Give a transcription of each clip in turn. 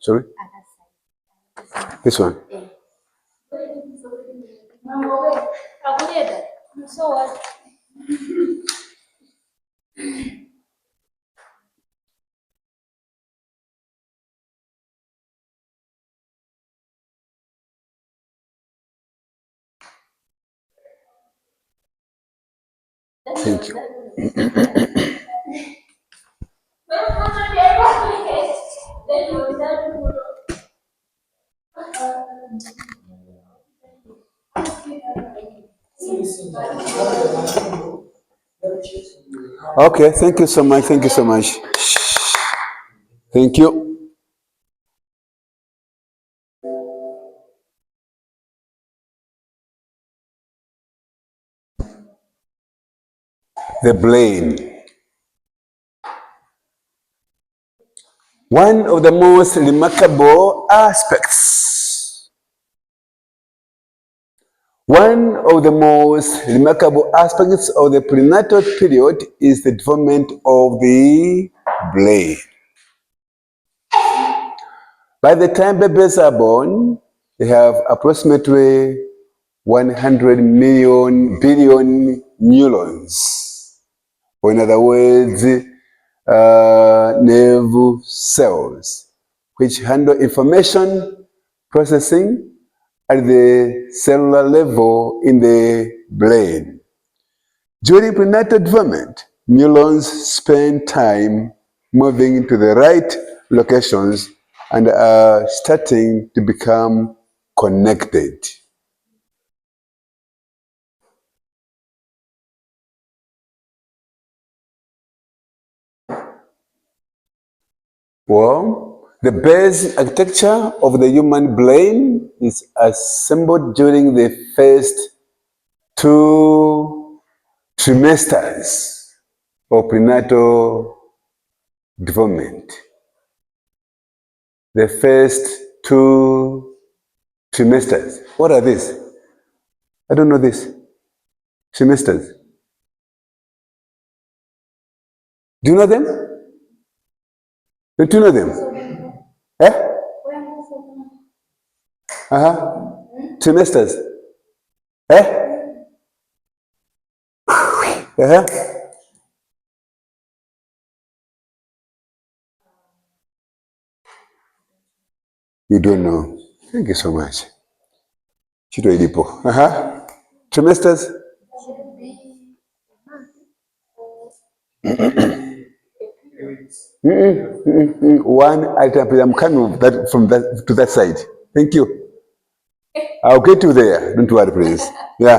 Sorry? This one. Thank you. Okay, thank you so much. Thank you so much. Thank you. The brain. One of the most remarkable aspects. One of the most remarkable aspects of the prenatal period is the development of the brain. By the time babies are born, they have approximately 100 billion neurons. Or in other words, nerve cells, which handle information processing at the cellular level in the brain. During prenatal development, neurons spend time moving to the right locations and are starting to become connected. Well, the basic architecture of the human brain is assembled during the first 2 trimesters of prenatal development. The first 2 trimesters. What are these? I don't know this. Trimesters. Do you know them? Do you know them? Eh? Trimesters. Eh? You don't know. Thank you so much. Chito ilipo. Trimesters? One item. I'm coming to that side. Thank you. I'll get you there. Don't worry, please. Yeah.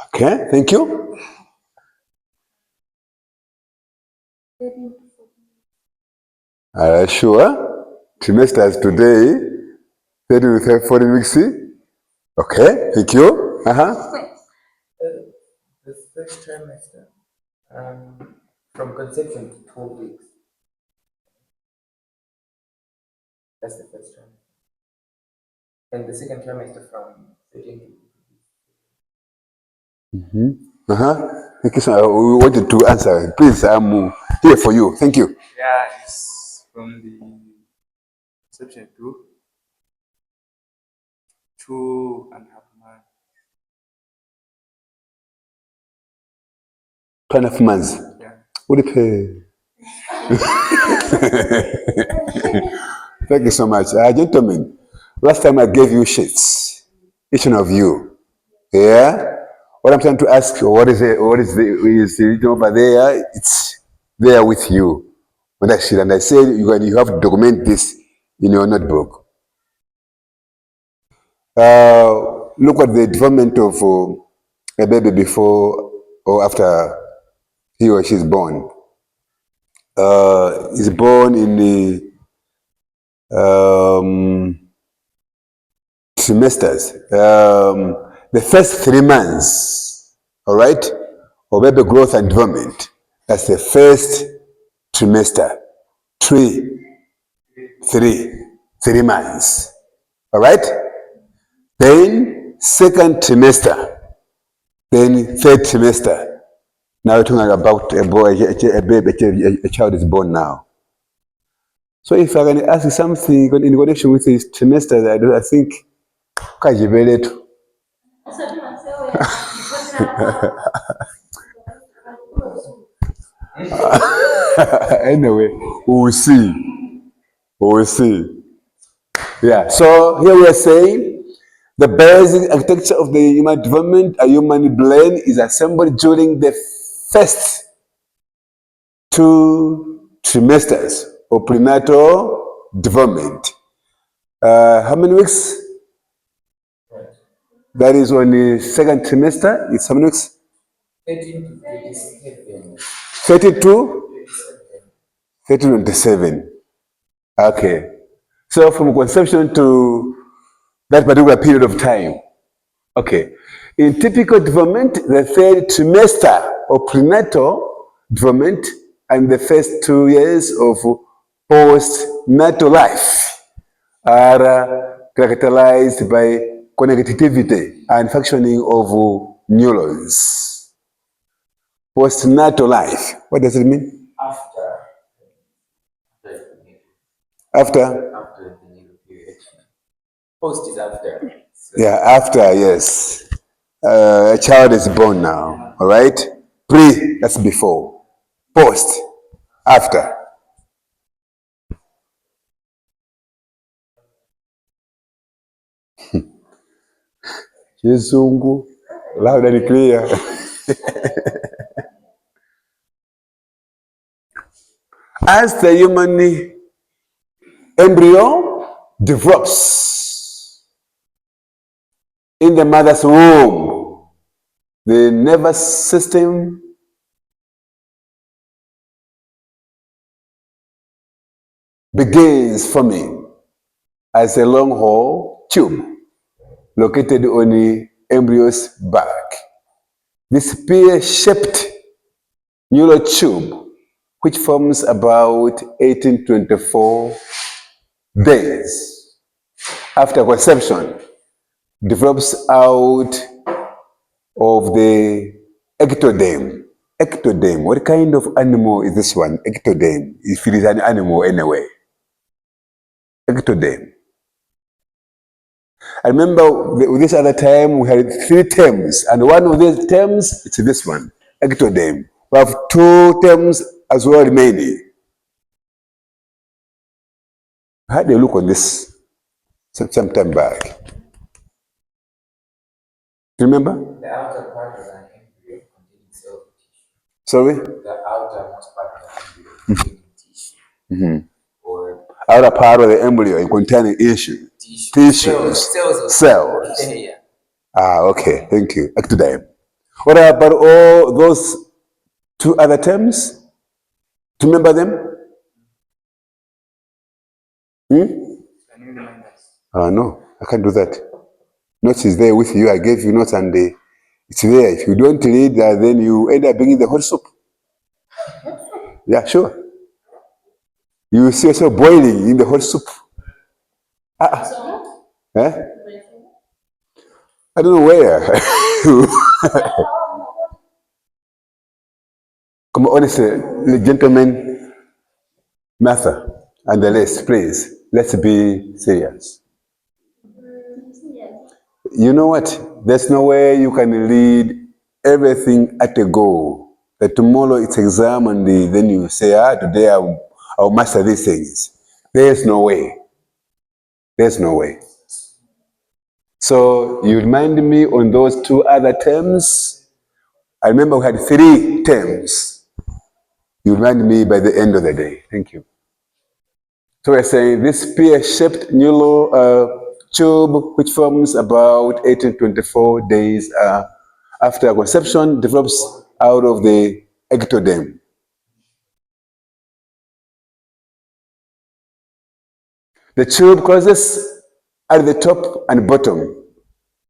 Okay. Thank you. Sure. Trimesters today. 30 to 40 weeks. Okay. Thank you. The first trimester, from conception to 12 weeks. That's the first trimester. And the second trimester from 13 to 15. Thank you, sir. We wanted to answer. Please, I'm here for you. Thank you. Yeah, it's from the conception to 2.5 months. 2.5 months. Yeah. What do you pay? Thank you so much. Gentlemen, last time I gave you sheets, each one of you. Yeah? What I'm trying to ask you, what is it over there? It's there with you. When I said, and I said you have to document this in your notebook. Look at the development of a baby before or after he or she is born. Is born in the trimesters. The first 3 months, all right, of baby growth and development. That's the first trimester. 3 months. All right? Then second trimester. Then third trimester. Now we're talking about a boy, a baby, a child is born now. So if I can ask you something in connection with this trimester, I think, kajibeletu. Anyway, we will see. We will see. Yeah, so here we are saying the basic architecture of the human development, a human brain is assembled during the first 2 trimesters of prenatal development. How many weeks? That is on the second trimester. It's how many weeks? 13 to 27. 32? 30 to 27. Okay. So from conception to that particular period of time. Okay. In typical development, the third trimester of prenatal development and the first 2 years of postnatal life are characterized by connectivity and functioning of neurons. Postnatal life, what does it mean? After After? the new period. Post is after. So Yeah, after, yes. A child is born now, all right? Pre, that's before. Post, after. Kizungu, loud and clear. As the human embryo develops in the mother's womb, the nervous system begins forming as a long haul tube located on the embryo's back. This pear-shaped neural tube, which forms about 18 to 24 days after conception, develops out of the ectoderm. Ectoderm, what kind of animal is this one? Ectoderm, if it is an animal anyway. Ectoderm. I remember this other time we had 3 terms, and one of these terms is this one, ectoderm. We have 2 terms as well remaining. I had a look on this some time back. Remember? the outer part of an embryo containing cell tissue. Sorry? The outermost part of an embryo containing tissue. Or Outer part of the embryo containing tissues. Cells. Yeah. Ah, okay. Thank you. Ectoderm. What about all those 2 other terms? Do you remember them? Can you remind us? No, I can't do that. Notes is there with you. I gave you notes and it's there. If you don't read that, then you end up bringing the whole soup. Yeah, sure. You will see yourself boiling in the whole soup. Eh? I don't know where. Come on, honestly, gentlemen, Martha, and the rest, please, let's be serious. You know what? There's no way you can read everything at a go. That tomorrow it's exam and then you say, today I'll master these things. There's no way. There's no way. So you remind me on those 2 other terms. I remember we had 3 terms. You remind me by the end of the day. Thank you. So we're saying this pear-shaped neural tube, which forms about 18 to 24 days after conception, develops out of the ectoderm. The tube closes at the top and bottom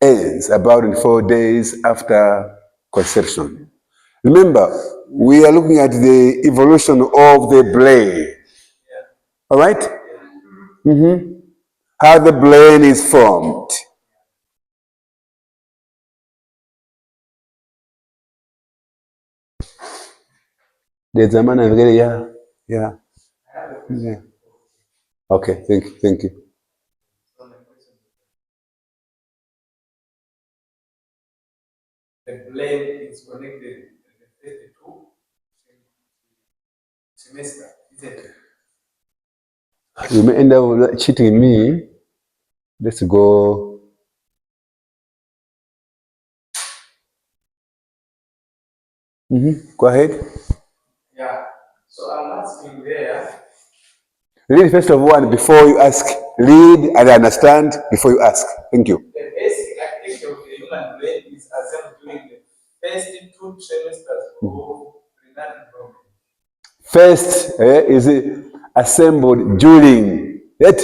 ends about in 4 days after conception. Remember, we are looking at the evolution of the brain. All right? How the brain is formed. There's a man over there. Yeah. Yeah. Okay. Thank you. Thank you. The blame is connected to the 32 semester, isn't it? You may end up cheating me. Let's go. Go ahead. Yeah. So I'm asking there. Read first of all before you ask. Read and understand before you ask. Thank you. The basic activity of the human brain is assembled during the first 2 trimesters of prenatal development. First is assembled during it,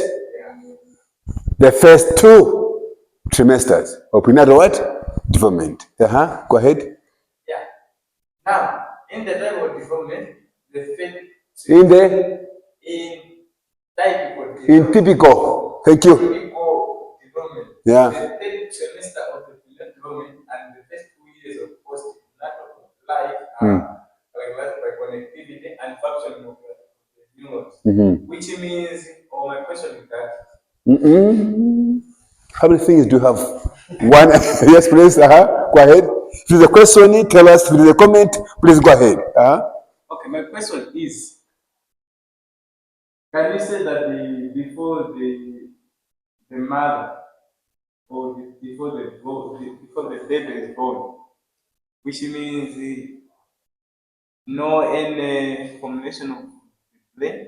the first 2 trimesters of prenatal what? Development. Go ahead. Yeah. Now, in the time of development, the first In the in typical. Thank you. typical development. Yeah. The third trimester of the prenatal development and the first 2 years of postnatal life are regulated by connectivity and functioning of the neurons. Which means, my question is that. How many things do you have? One. Yes, please. Go ahead. If there's a question, tell us. If there's a comment, please go ahead. Okay, my question is, can you say that before the mother or before the baby is born, which means no any combination of brain?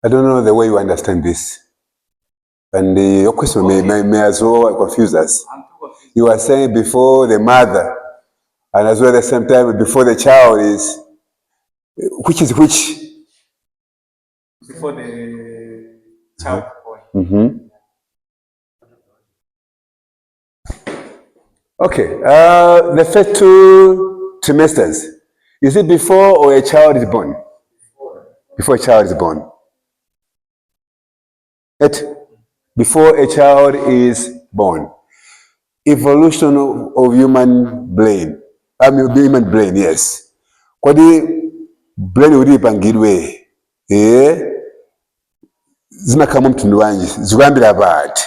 I don't know the way you understand this. And your question may as well confuse us. You are saying before the mother, and as well at the same time before the child is, which is which? Before the child born. Okay. The first 2 trimesters. Is it before or a child is born? Before a child is born. Before a child is born. Evolution of human brain. Human brain, yes. Kwadi brain ulipangidwe. Zinakamu mtundu wanji. Zikuambira bati.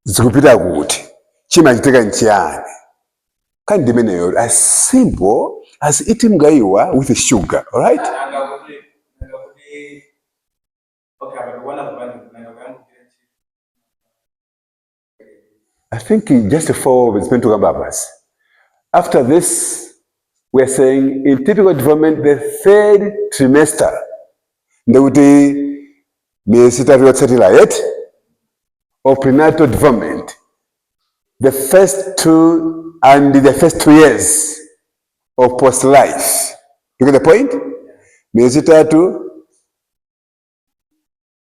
Zikupita kuti. Chima chiteka nchiani. Kandi dimeneyo as simple as eating gaiwa with sugar, all right? I think just for mental purpose. After this, we're saying in typical development, the 3rd trimester, there would be satellite or prenatal development. The first 2 and the first 2 years of post-life. You get the point? Miezi 3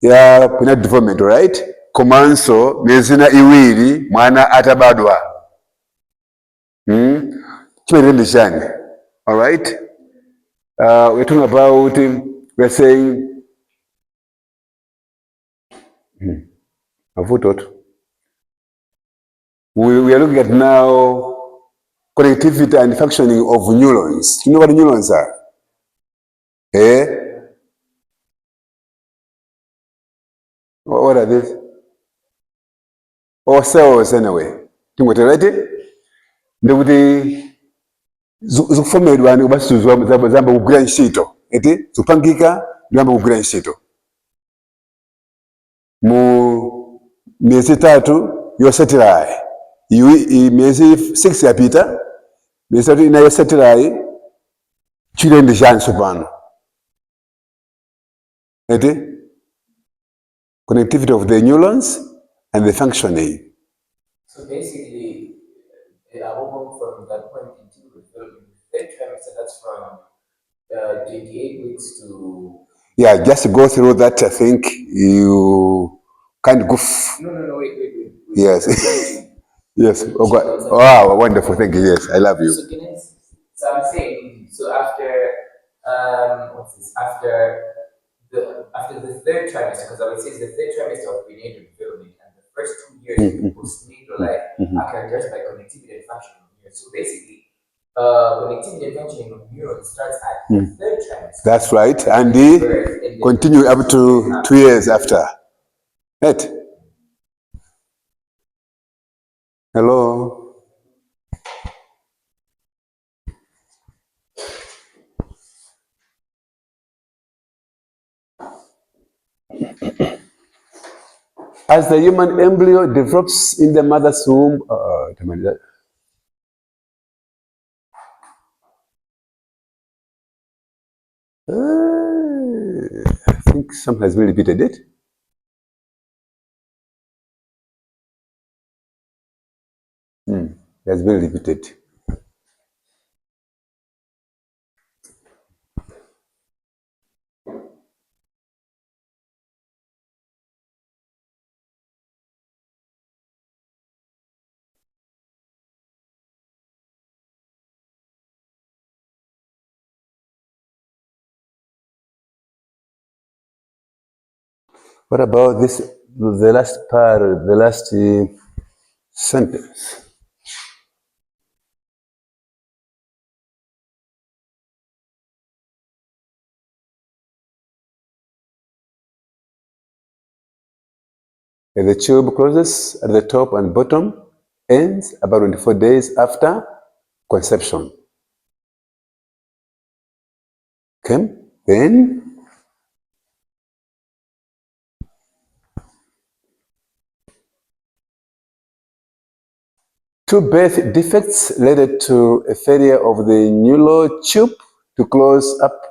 ya prenatal development, right? Komanso miezi 2 mwana atabadwa. Chimene. All right? We're talking about, we're saying, we are looking at now connectivity and functioning of neurons. You know what neurons are? What are these? Or cells anyway. Right? Zikuformedwa ndi kubasuzwa zamba kugwira ntchito. Zikupangika ndiyamba kugwira ntchito. Mu miezi 3 yosatirayi. Miezi 6 yapita. Miezi 3 ina yosatirayi. Chile ndi chanso pano. Connectivity of the neurons and the functioning. So basically, from that point into the 3rd trimester, that's from 28 weeks to. Yeah, just go through that. I think you can't go. No, wait. Yes. Yes. Oh, wow, wonderful. Thank you. Yes, I love you. So I'm saying, so after what's this? After the 3rd trimester, because I would say it's the 3rd trimester of prenatal development, and the first 2 years of postnatal life are characterized by connectivity and functioning of neurons. So basically, connectivity and functioning of neurons neuron starts at the third trimester. That's right. And they continue up to 2 years after. Right? Hello? As the human embryo develops in the mother's womb, I think something has been repeated it. It has been repeated. What about this, the last part, the last sentence? The tube closes at the top and bottom, ends about 24 days after conception. Okay, then two birth defects led to a failure of the neural tube to close up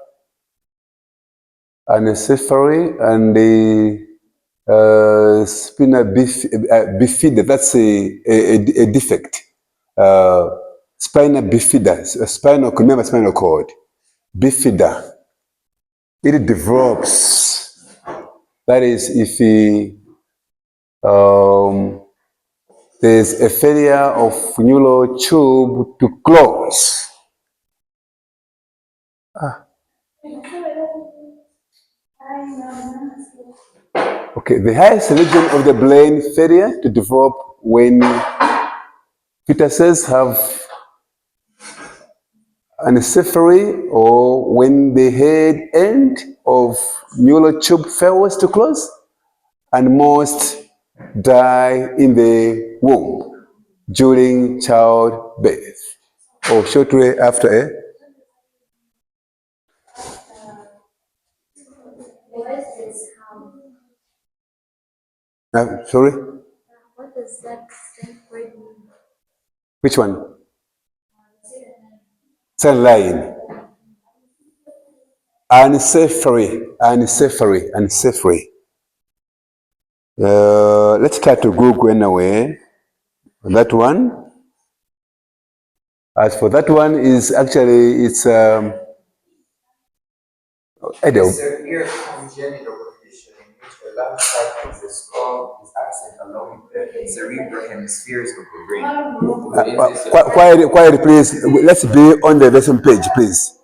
anencephaly and the spina bifida. That's a defect. Spina bifida, remember spinal cord. Bifida. It develops. That is, if there's a failure of neural tube to close. Okay, the highest region of the brain failure to develop when fetuses have anencephaly or when the head end of neural tube fails to close, and most die in the womb during childbirth or shortly after a sorry? What does that word mean? Which one? Cell line. Anencephaly. Let's try to Google anyway. That one. As for that one, is actually it's A severe congenital condition in which a large part of the skull is absent along with the cerebral hemispheres of the brain. quiet, please. Let's be on the lesson page, please.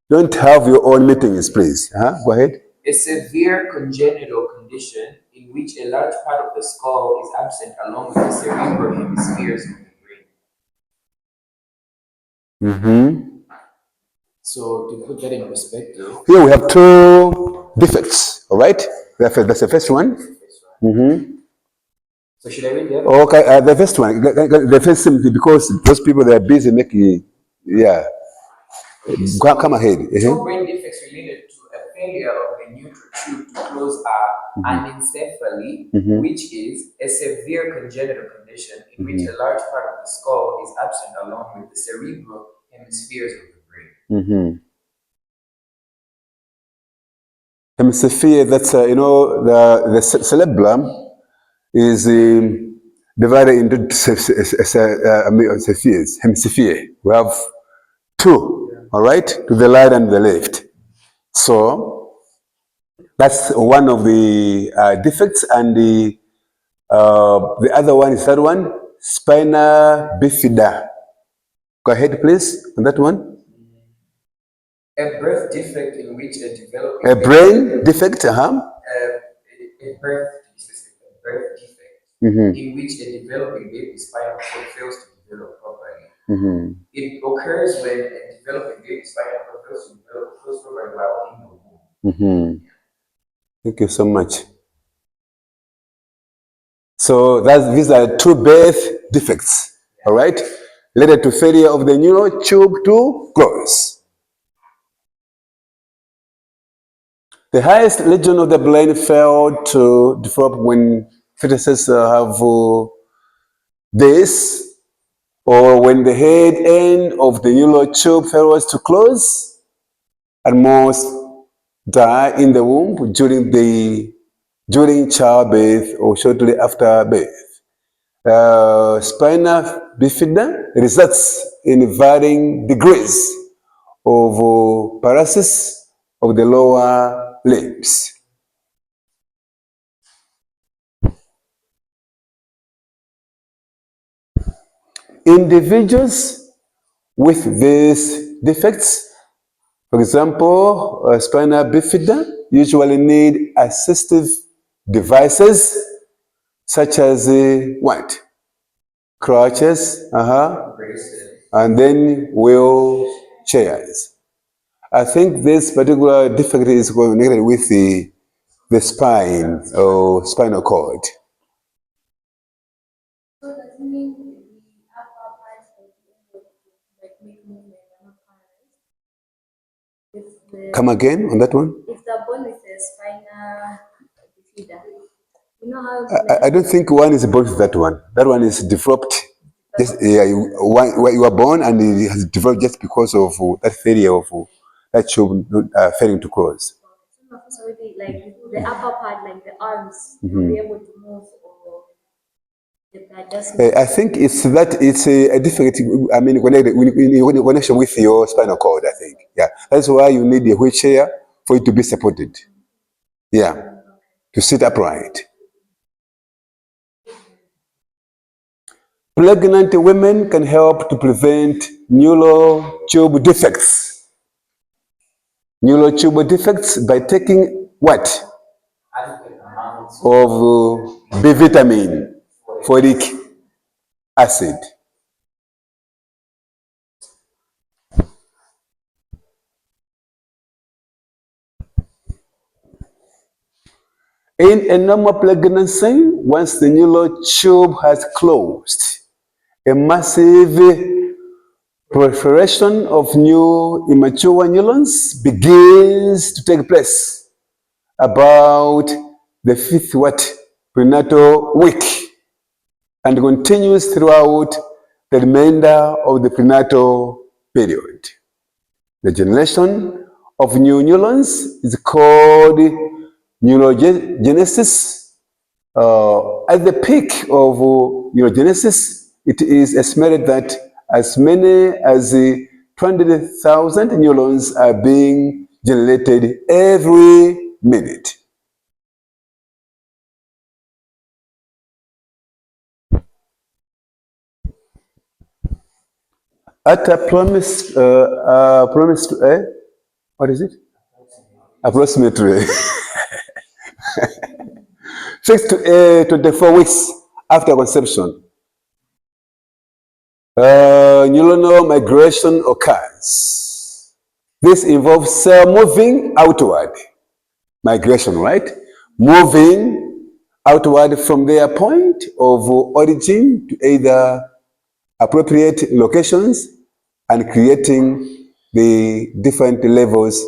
Don't have your own meetings, please. Go ahead. A severe congenital condition in which a large part of the skull is absent along with the cerebral hemispheres of the brain. So to put that in perspective, here we have two defects. All right, that's the first one. So should I read that? Okay, the first one, the first simply because those people they are busy making, come ahead. Two brain defects related to a failure of the neutral tube to close are anencephaly, which is a severe congenital condition in which a large part of the skull is absent along with the cerebral hemispheres of the brain. Hemisphere, that's the cerebellum is divided into hemisphere. We have two, all right, to the right and the left. So that's one of the defects, and the other one is that one, spina bifida. Go ahead, please, on that one. A birth defect in which a developing... A brain defect, a birth defect in which a developing baby spinal cord fails to develop properly. It occurs when a develop a great spinal cord, those who develop those who are well in the womb. Thank you so much. So these are two birth defects, all right, related to failure of the neural tube to close. The highest region of the brain failed to develop when fetuses have this, or when the head end of the neural tube fails to close, and most die in the womb during childbirth or shortly after birth. Spina bifida results in varying degrees of paralysis of the lower limbs. Individuals with these defects, for example, spina bifida, usually need assistive devices such as what? Crutches, and then wheelchairs. I think this particular defect is connected with the spine or spinal cord. So does it mean the upper part of the end like make movement and not paralyzed? Come again on that one? If the bone is a spina bifida, you know how I don't think one is born with that one. That one is developed. Just, you were born and it has developed just because of that failure of that tube failing to close. So already, like the upper part, like the arms, will be able to move, or the just I think it's a defect. I mean, in connection with your spinal cord. I think, yeah, that's why you need a wheelchair for it to be supported. Yeah, to sit upright. Pregnant women can help to prevent neural tube defects. Neural tube defects by taking what? Of B vitamin, folic acid. In a normal pregnancy, once the neural tube has closed, a massive proliferation of new immature neurons begins to take place about the fifth prenatal week and continues throughout the remainder of the prenatal period. The generation of new neurons is called neurogenesis. At the peak of neurogenesis, it is estimated that as many as 20,000 neurons are being generated every minute. At a what is it? Approximately 6 to 24 weeks after conception, neuronal migration occurs. This involves cell moving outward. Migration, right? Moving outward from their point of origin to either appropriate locations and creating the different levels,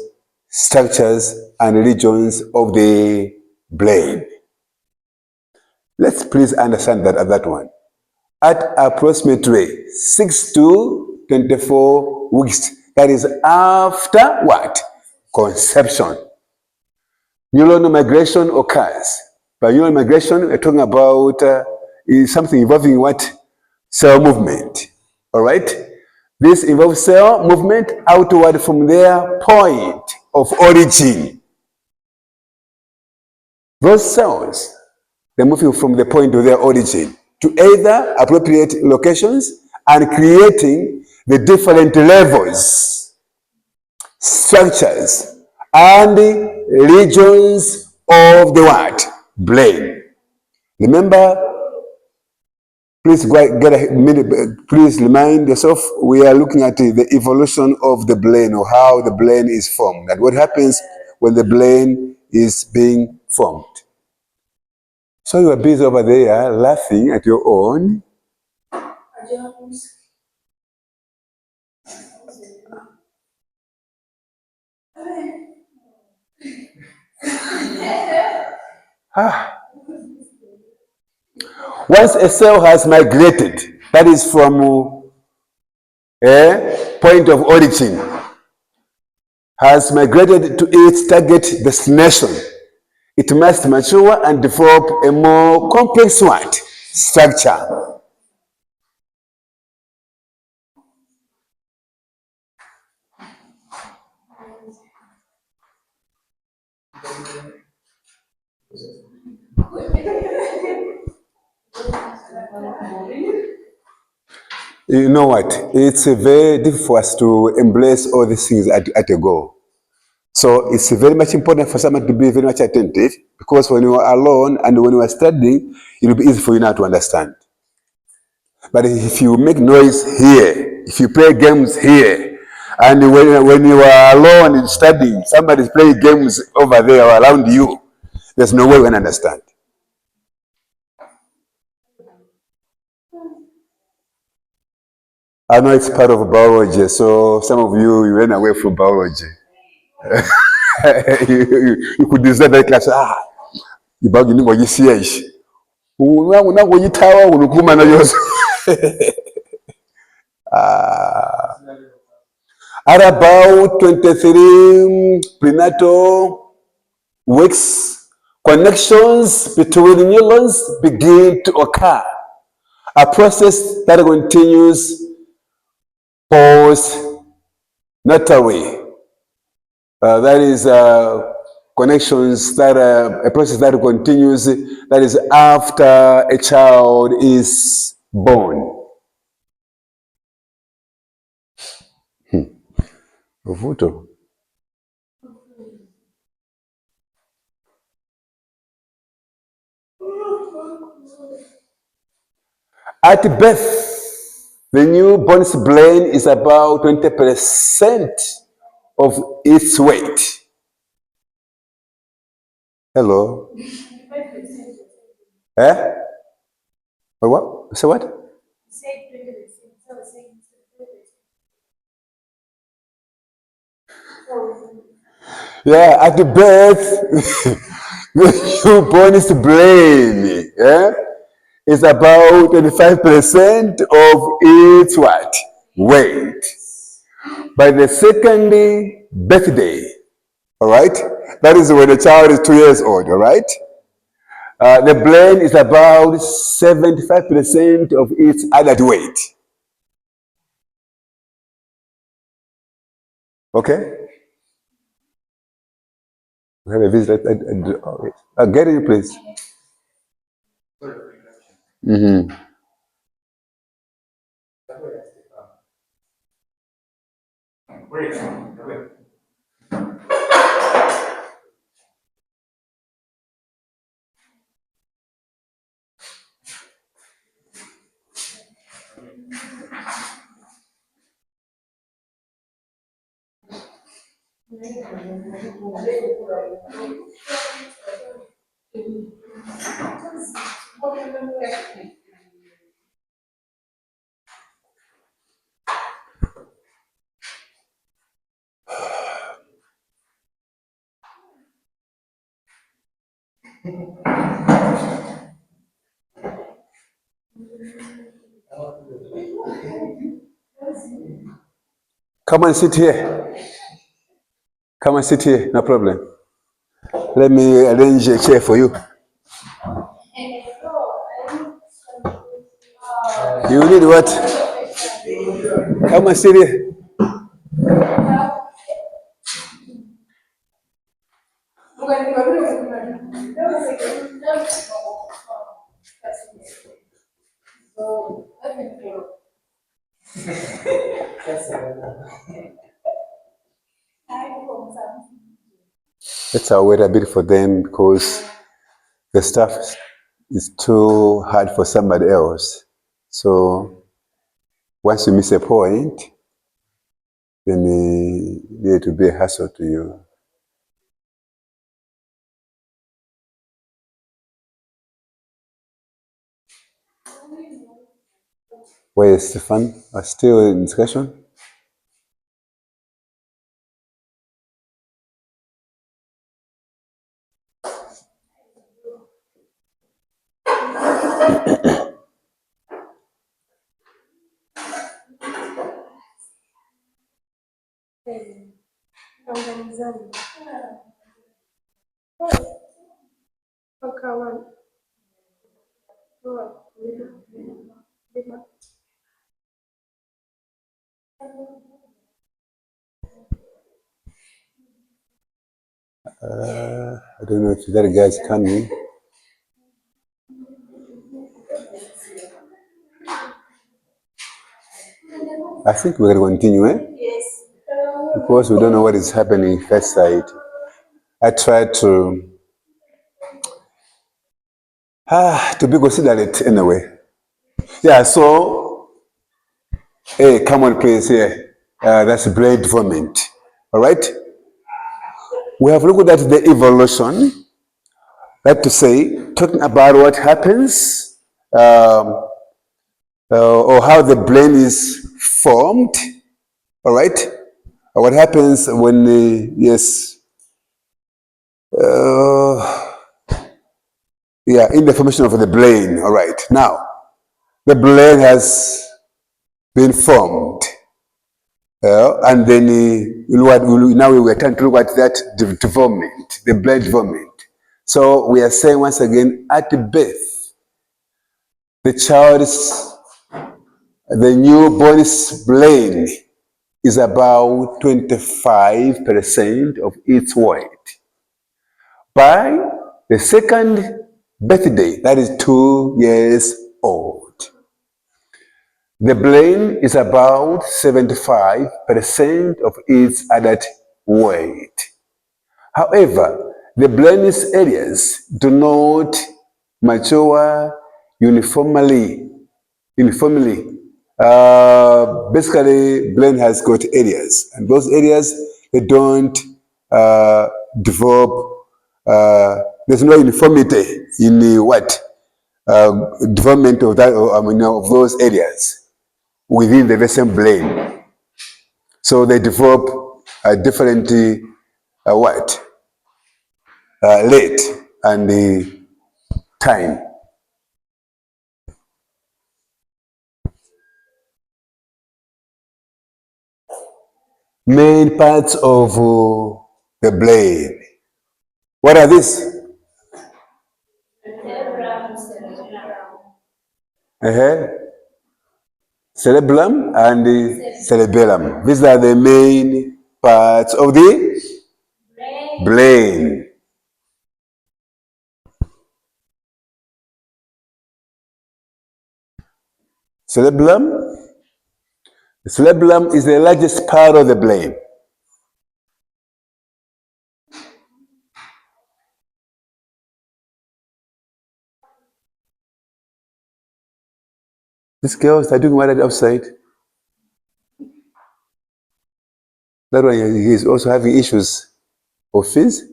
structures, and regions of the brain. Let's please understand that one. At approximately 6 to 24 weeks, that is after what? Conception. Neuronal migration occurs. By neuronal migration, we're talking about is something involving what? Cell movement. All right? This involves cell movement outward from their point of origin. Those cells, they're moving from the point of their origin to either appropriate locations and creating the different levels, structures, and regions of the what? Brain. Remember, Please get a minute. Please remind yourself, we are looking at the evolution of the brain, or how the brain is formed, and what happens when the brain is being formed. So you are busy over there laughing at your own. Once a cell has migrated, that is from a point of origin, has migrated to its target destination, it must mature and develop a more complex structure. You know what? It's very difficult for us to embrace all these things at a go. So it's very much important for someone to be very much attentive, because when you are alone and when you are studying, it will be easy for you now to understand. But if you make noise here, if you play games here, and when you are alone in studying, somebody's playing games over there or around you, there's no way you can understand. I know it's part of biology, so some of you ran away from biology. you could deserve that class. Ibagi ni ngoji siyesh. Una ngoji tawa unukuma na yoso. At about 23 prenatal weeks, connections between neurons begin to occur. A process that continues post-natally. That is connections that a process that continues, that is after a child is born. Uvuto. At birth, the newborn's brain is about 20% of its weight. Hello? Eh? What? Say what? Yeah, at the birth, the newborn's brain is about 25% of its what? Weight. By the second birthday, all right? That is when the child is 2 years old, all right? The brain is about 75% of its adult weight. Okay? We have a visitor. Get in, please. Mm-hmm. Come and sit here. Come and sit here, no problem. Let me arrange a chair for you. You need what? Come and sit here. Let's wait a bit for them, because the stuff is too hard for somebody else. So once you miss a point, then it will be a hassle to you. Where is Stefan? Are still in discussion? I don't know if that guy's coming. I think we're going to continue, Yes. Because we don't know what is happening first side. I try to be considerate anyway. Yeah, so, hey, come on, please, here. That's brain development. All right? We have looked at the evolution, that to say, talking about what happens, or how the brain is formed. All right? What happens when, yes, in the formation of the brain. All right. Now, the brain has been formed. And then now we are trying to look at that development, the brain development. So we are saying once again, at birth, the newborn's brain is about 25% of its weight. By the second birthday, that is 2 years old, the brain is about 75% of its adult weight. However, the brain's areas do not mature uniformly. Basically, brain has got areas, and those areas, they don't develop. There's no uniformity in the development of that, of those areas within the same brain. So they develop different rate and the time. Main parts of the brain. What are these? Cerebellum and the cerebellum. These are the main parts of the brain. Cerebellum. The cerebellum is the largest part of the brain. These girls are doing what outside. That one, he is also having issues of fees.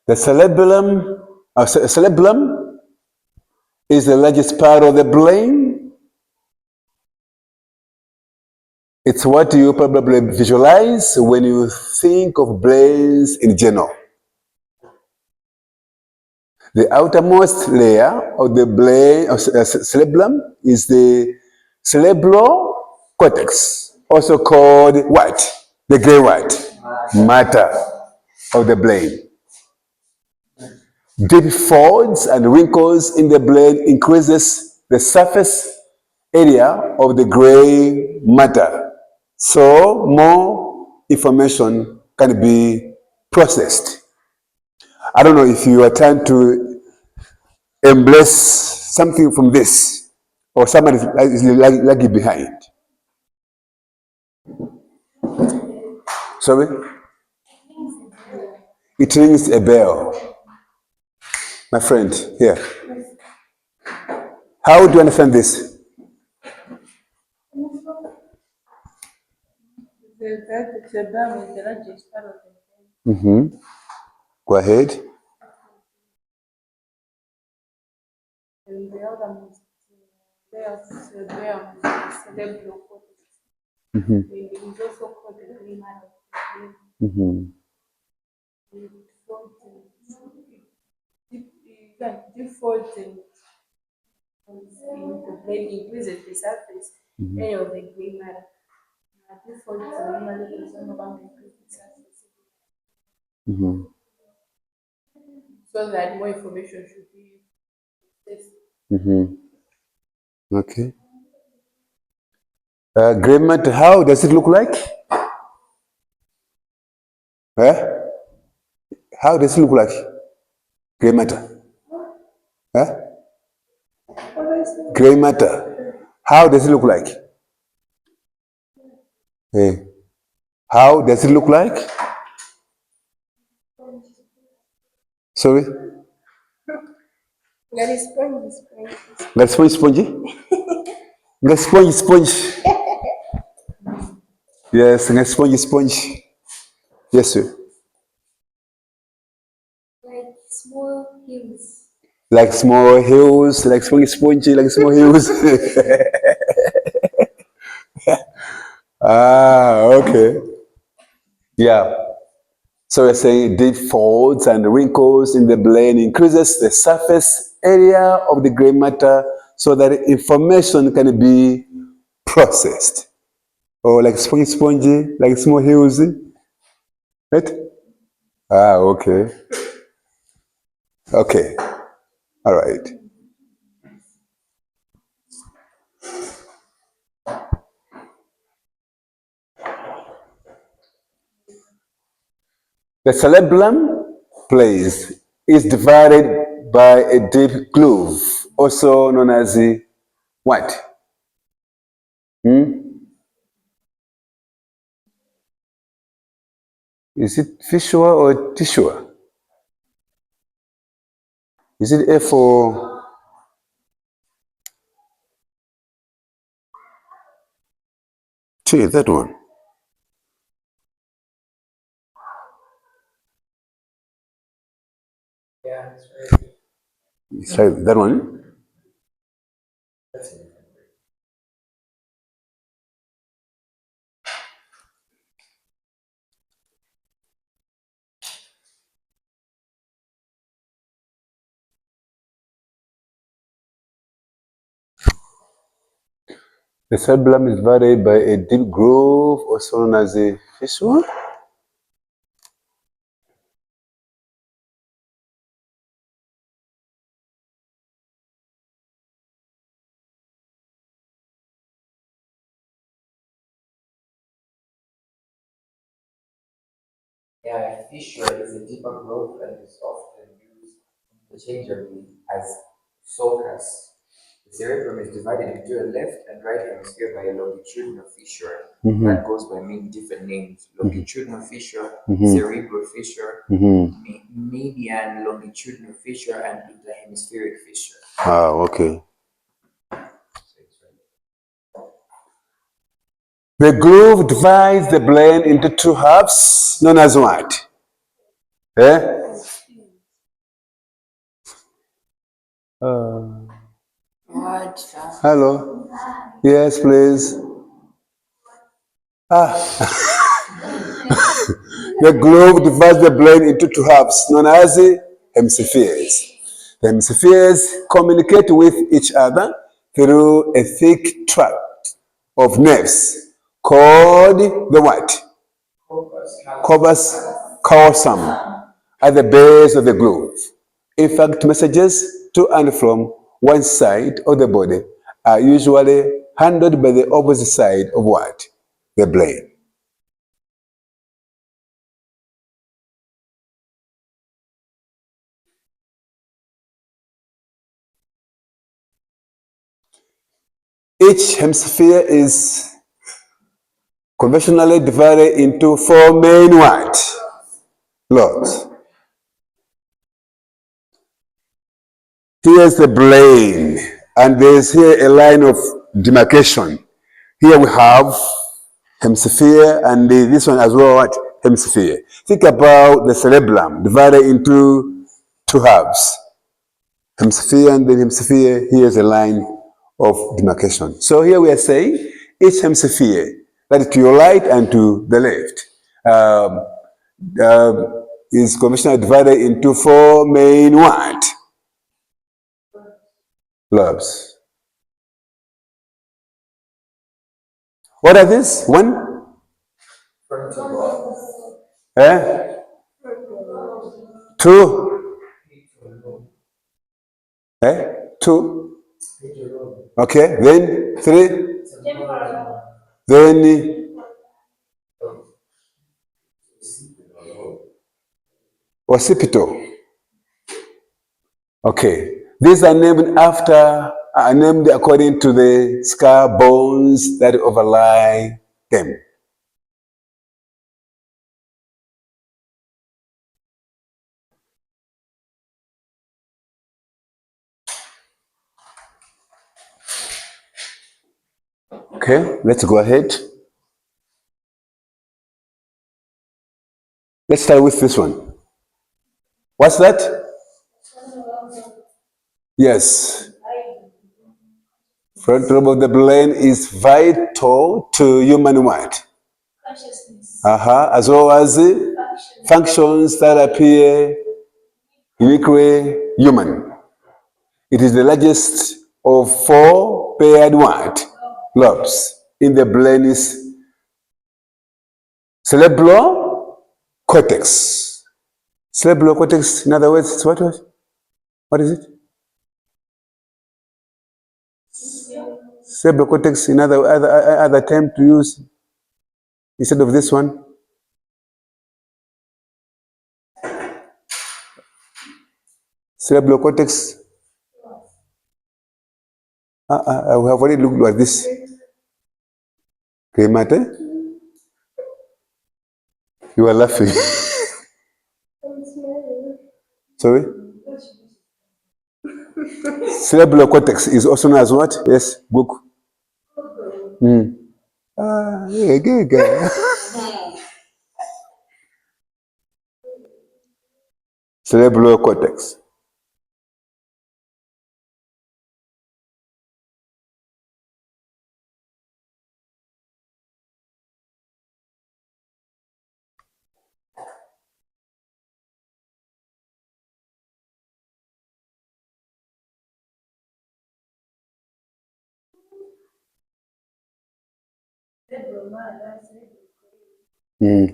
The cerebellum is the largest part of the brain. It's what you probably visualize when you think of brains in general. The outermost layer of the brain, cerebellum, is the cerebral cortex, also called what? The gray matter of the brain. Deep folds and wrinkles in the brain increases the surface area of the gray matter, so more information can be processed. I don't know if you are trying to embrace something from this, or somebody is lagging behind. Sorry? it rings a bell. My friend, here. How do you understand this? Go ahead. And the other most cerebellum is cerebral cortex. And it is also called the gray matter of the brain. It defaults in the brain increases the surface area of the gray matter. Default normally concern about increase the surface so that more information should be processed. Okay. Gray matter, how does it look like? How does it look like? Gray matter. Gray matter. How does it look like? How does it look like? Sorry? That is spongy. Nga spongy? Nga spongy. Yes, nga spongy. Yes, sir. Like small hills. Like small hills, like spongy, like small hills. Okay. Yeah. So we're saying deep folds and wrinkles in the brain increases the surface area of the gray matter so that information can be processed. Or like spongy, like small hills. Right? Okay. Okay. All right. The cerebellum place is divided by a deep groove, also known as the what? Is it fissure or tissue? Is it A for T, that one? Yeah, that's right. It's like that one? That's it. The cerebellum is divided by a deep groove, also known as a fissure. Yeah, a fissure is a deeper groove and is often used interchangeably as sulcus. The cerebrum is divided into a left and right hemisphere by a longitudinal fissure that goes by many different names: longitudinal fissure, cerebral fissure, median longitudinal fissure, and interhemispheric fissure. Okay. The groove divides the brain into two halves, known as what? Hello. Yes, please. The groove divides the brain into two halves, known as hemispheres. The hemispheres communicate with each other through a thick tract of nerves called the what? Corpus callosum at the base of the groove. In fact, messages to and from one side of the body are usually handled by the opposite side of what? The brain. Each hemisphere is conventionally divided into four main what? Lobes. Here's the brain, and there's here a line of demarcation. Here we have hemisphere, and this one as well, what? Hemisphere. Think about the cerebellum divided into two halves. Hemisphere and then hemisphere, here's a line of demarcation. So here we are saying each hemisphere, that is to your right and to the left, is conventionally divided into four main what? Lobes. What are these? One? Two? Two? Okay, then three? Then occipital. Okay, these are named according to the skull bones that overlie them. Okay, let's go ahead. Let's start with this one. What's that? Yes. Front lobe of the brain is vital to human what? Consciousness. As well as functions that appear uniquely human. It is the largest of four paired what? Lobes in the brain is cerebral cortex. Cerebral cortex, in other words, what is it? Cerebral cortex, in other term to use instead of this one. Cerebral cortex. We have already looked at this. Okay, Mate? You are laughing. Sorry? Cerebral cortex is also known as what? Yes, book. Yeah. Cerebral cortex.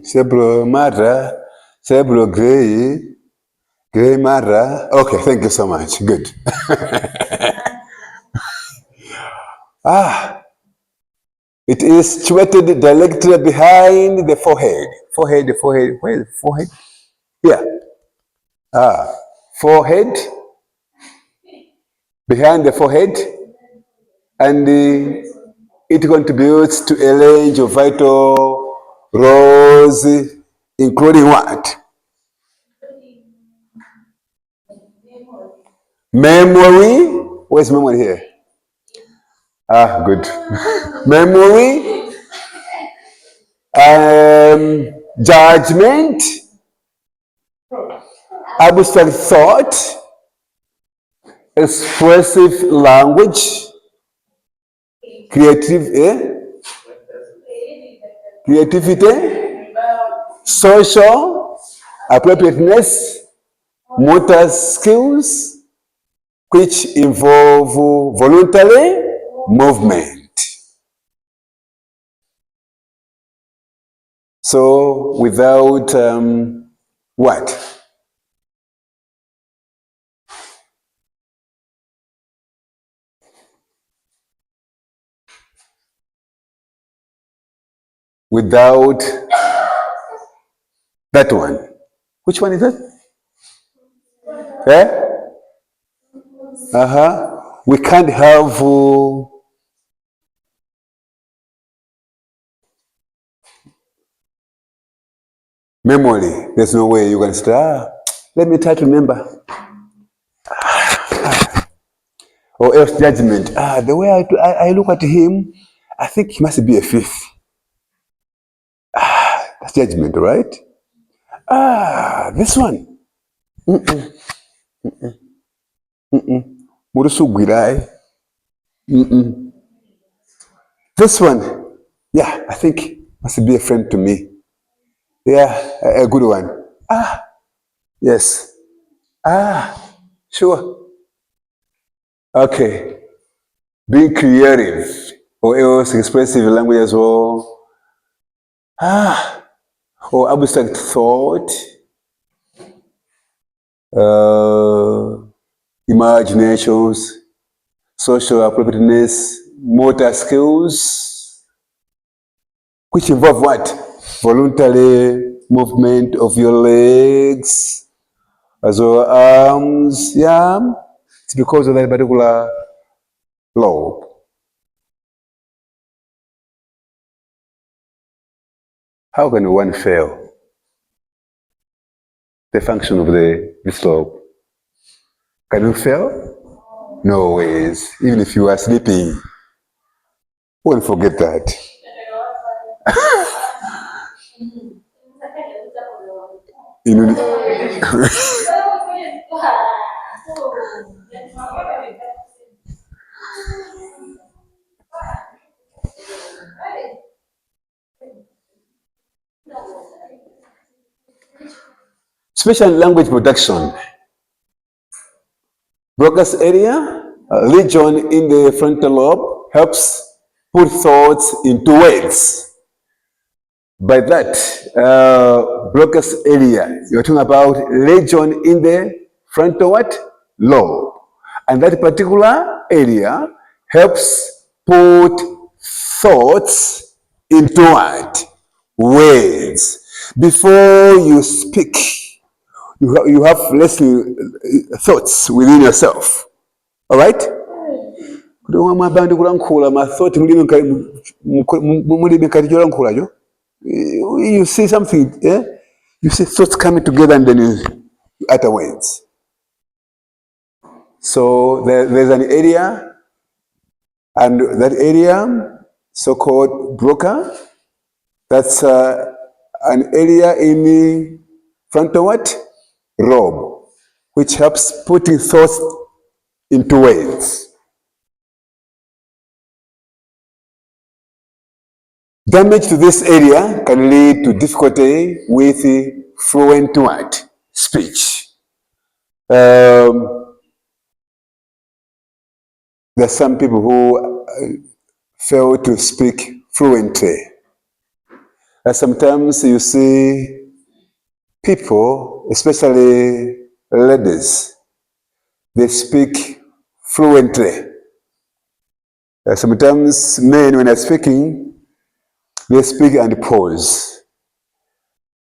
Cerebral matter, cerebral gray matter. Okay, thank you so much. Good. It is situated directly behind the forehead. Where is the forehead? Here. Forehead. Behind the forehead. And it contributes to a range of vital roles, including what? Memory. Where's memory here? Good. Memory, judgment, abstract thought, expressive language, creativity, social appropriateness, motor skills, which involve voluntary movement. So without what? Without that one. Which one is that? We can't have memory. There's no way you can say, let me try to remember. or else judgment. The way I look at him, I think he must be a thief. That's judgment, right? This one. Murusugwirai. This one. Yeah, I think must be a friend to me. Yeah, a good one. Yes. Sure. Okay. Being creative or else expressive language as well. Or abstract thought. Imaginations, social appropriateness, motor skills, which involve what? Voluntary movement of your legs, as well arms. Yeah, it's because of that particular lobe. How can one fail the function of this lobe? Can you fail? No ways. Even if you are sleeping, won't forget that. You know, special language production. Broca's area, region in the frontal lobe, helps put thoughts into words. By that, Broca's area, you're talking about region in the frontal what? Lobe. And that particular area helps put thoughts into what? Words. Before you speak, you have less thoughts within yourself. All right? You see something, yeah? You see thoughts coming together and then you utter words. So there's an area, and that area, so-called Broca, that's an area in the frontal what? Lobe, which helps putting thoughts into words. Damage to this area can lead to difficulty with fluent what? Speech. There are some people who fail to speak fluently. Sometimes you see people, especially ladies, they speak fluently. Sometimes men, when they're speaking, they speak and pause.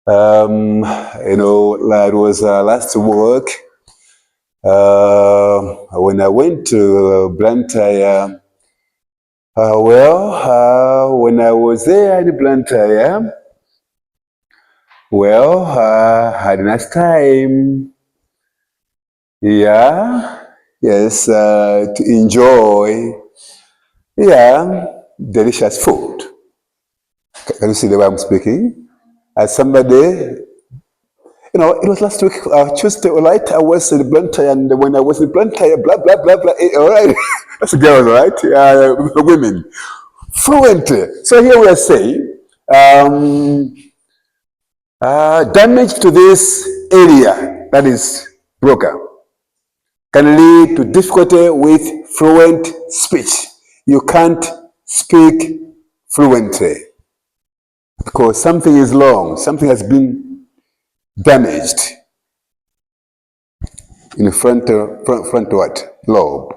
That was last work. When I went to Blantyre, when I was there in Blantyre, I had a nice time. Yeah, yes, to enjoy, delicious food. Can you see the way I'm speaking? As somebody, it was last week, Tuesday, right? I was in Blantyre, and when I was in Blantyre, blah, blah, blah, blah, all right? That's girls, right? Women. Fluently. So here we are saying, damage to this area, that is Broca, can lead to difficulty with fluent speech. You can't speak fluently because something is wrong, something has been damaged in the front what? Lobe.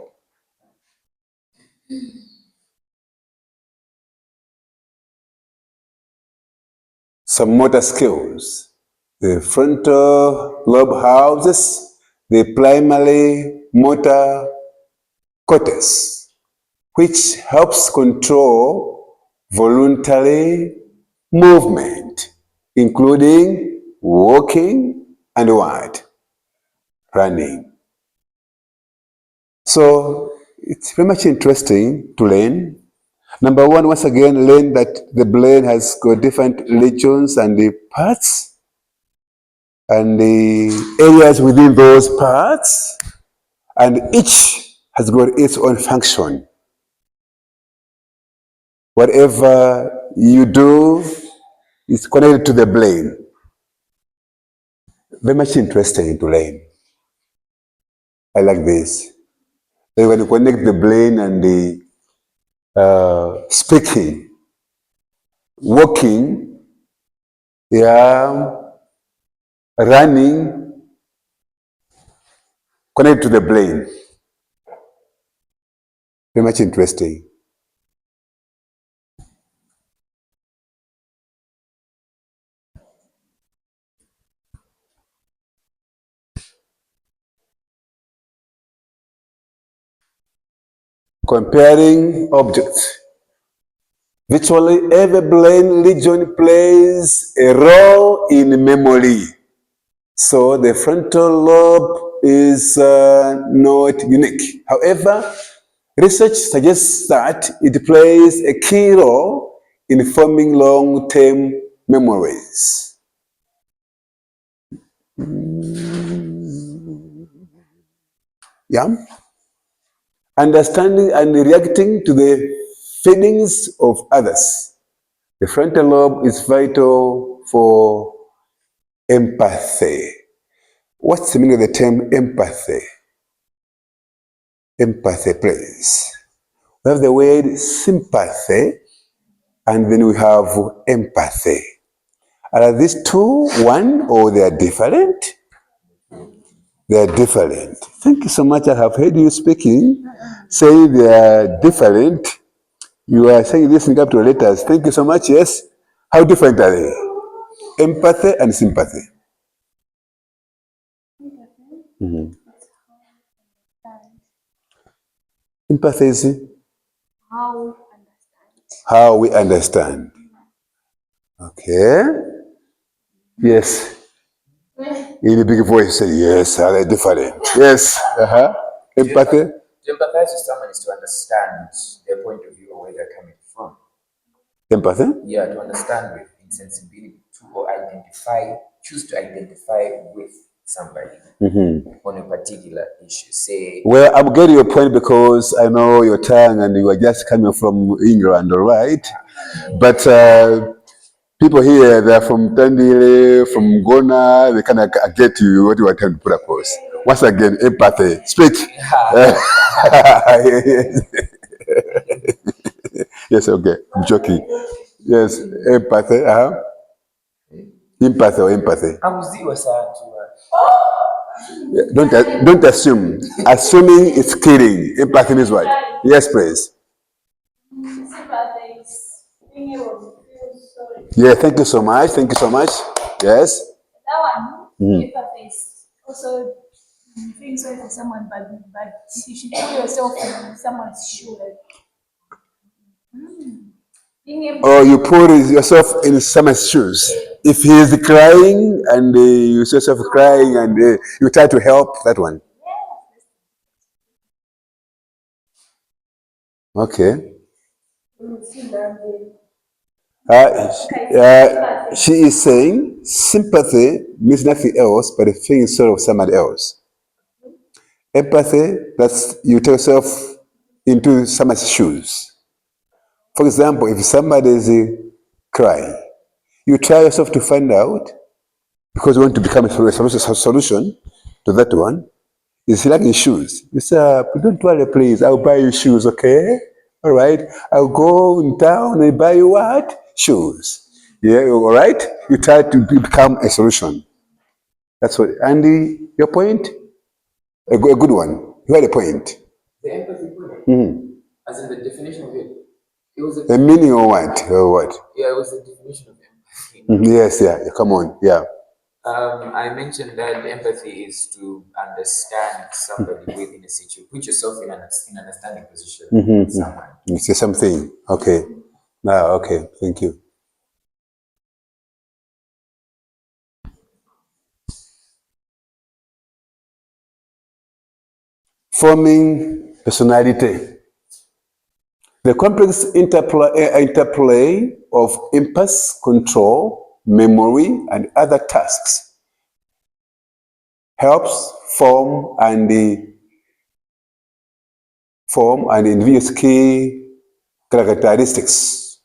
Some motor skills. The frontal lobe houses the primary motor cortex, which helps control voluntary movement, including walking and what? Running. So it's very much interesting to learn. Number one, once again, learn that the brain has got different regions and the parts and the areas within those parts, and each has got its own function. Whatever you do is connected to the brain. Very much interesting to learn. I like this. So when you connect the brain and the speaking, walking, yeah, running, connected to the brain. Very much interesting. Comparing objects. Virtually every brain region plays a role in memory. So the frontal lobe is not unique. However, research suggests that it plays a key role in forming long-term memories. Yeah? Understanding and reacting to the feelings of others. The frontal lobe is vital for empathy. What's the meaning of the term empathy? Empathy, please. We have the word sympathy, and then we have empathy. Are these two one, or they are different? They are different. Thank you so much. I have heard you speaking, saying they are different. You are saying this in capital letters. Thank you so much. Yes. How different are they? Empathy and sympathy. Mm-hmm. Empathy is how we understand. Okay. Yes. In a big voice, say yes. Are they different? Yes. Empathy. To empathize with someone is to understand their point of view or where they're coming from. Empathy? Yeah, to understand with insensibility, to choose to identify with somebody on a particular issue. Say, well, I'm getting your point because I know your tongue and you are just coming from England, all right? But people here, they're from Tandile, from Ghana, they kind of get you what you are trying to put across. Once again, empathy. Speak. Yes, okay. I'm joking. Yes, empathy. Empathy or empathy. Don't assume. Assuming it's kidding. Empathy is what? Yes, please. Yeah, thank you so much. Thank you so much. Yes. That one, empathy is also feeling sorry for someone, but you should put yourself in someone's shoe. Or you put yourself in someone's shoes. If he is crying and you see yourself crying and you try to help, that one. Okay. She is saying sympathy means nothing else but feeling sorry of somebody else. Empathy, that's you take yourself into someone's shoes. For example, if somebody is crying, you try yourself to find out, because you want to become a solution to that one. It's like in shoes. You say, don't worry, please, I'll buy you shoes, okay? All right, I'll go in town and buy you what? Shoes. Yeah, all right? You try to become a solution. That's what, Andy, your point? A good one. You had a point. The empathy point, as in the definition of it. It was the meaning of what? Or what? Yeah, it was the definition of empathy. Yes, yeah, come on, yeah. I mentioned that empathy is to understand somebody within a situation, put yourself in an understanding position with someone. You say something, okay. Okay, thank you. Forming personality. The complex interplay of impulse control, memory, and other tasks helps form and individual's key characteristics.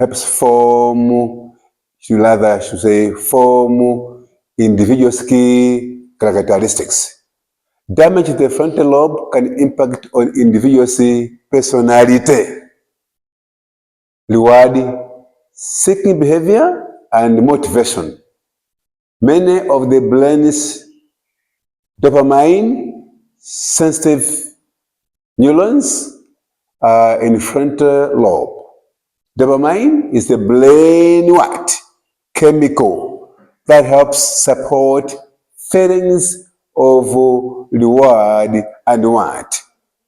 Helps form individual's key characteristics. Damage to the frontal lobe can impact on individual's personality, reward-seeking behavior, and motivation. Many of the brain's dopamine-sensitive neurons are in frontal lobe. Dopamine is the brain chemical that helps support feelings of reward and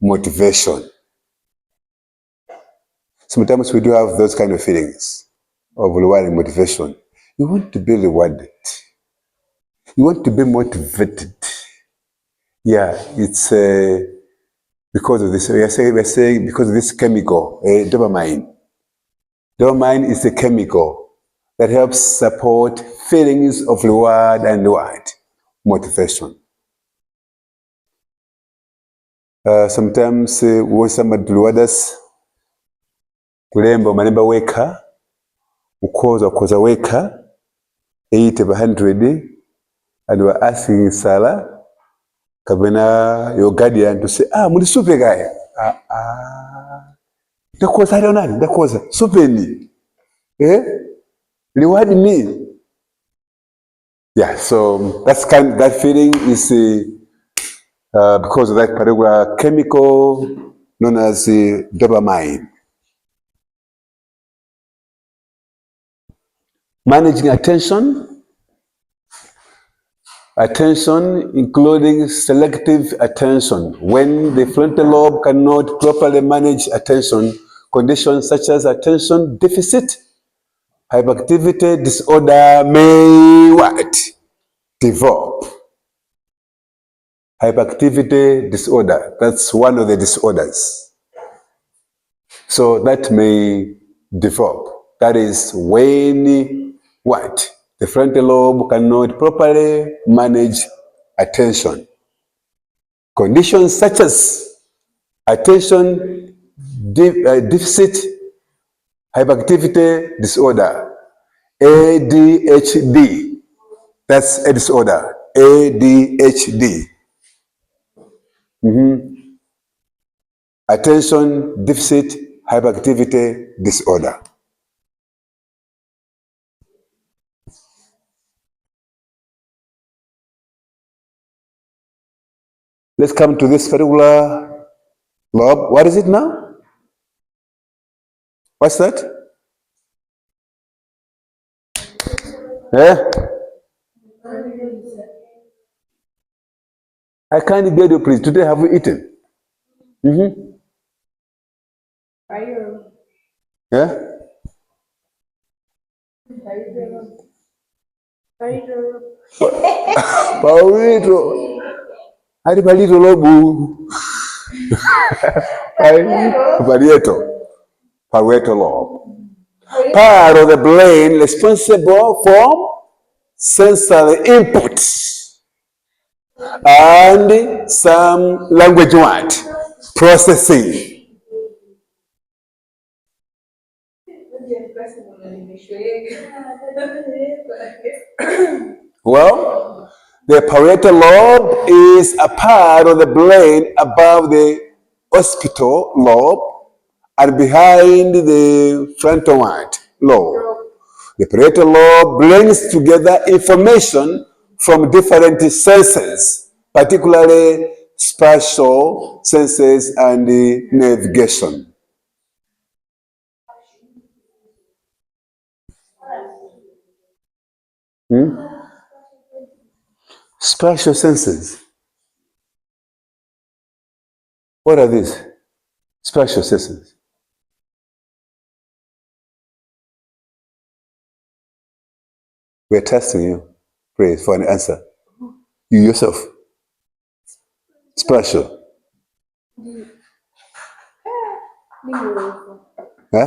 motivation. Sometimes we do have those kind of feelings of reward and motivation. You want to be rewarded. You want to be motivated. Yeah, it's because of this. We are saying because of this chemical, dopamine. Dopamine is a chemical that helps support feelings of reward and motivation. Sometimes when somebody reward us, kulemba malemba weka, ukoza weka, 80 by 100, and we're asking Sarah, Kabena, your guardian, to say, muli super guy. Ndakoza hali onani, ndakoza, super ni. Reward me. Yeah, so that feeling is because of that particular chemical known as dopamine. Managing attention, including selective attention. When the frontal lobe cannot properly manage attention, conditions such as attention deficit, hyperactivity disorder may develop. Hyperactivity disorder, that's one of the disorders. So that may develop. That is when the frontal lobe cannot properly manage attention. Conditions such as attention deficit hyperactivity disorder, ADHD, that's a disorder, ADHD. Attention deficit hyperactivity disorder. Let's come to this particular lobe. What is it now? What's that? I can't get you, please. Today have we eaten? Paulito. Hadi palito lobu. Parietal lobe. Part of the brain responsible for sensory input and some language processing. Well, the parietal lobe is a part of the brain above the occipital lobe and behind the frontal lobe. The parietal lobe brings together information from different senses, particularly spatial senses and navigation. Spatial senses. What are these? Spatial senses. We're testing you, please, for an answer. You yourself. Special. Huh?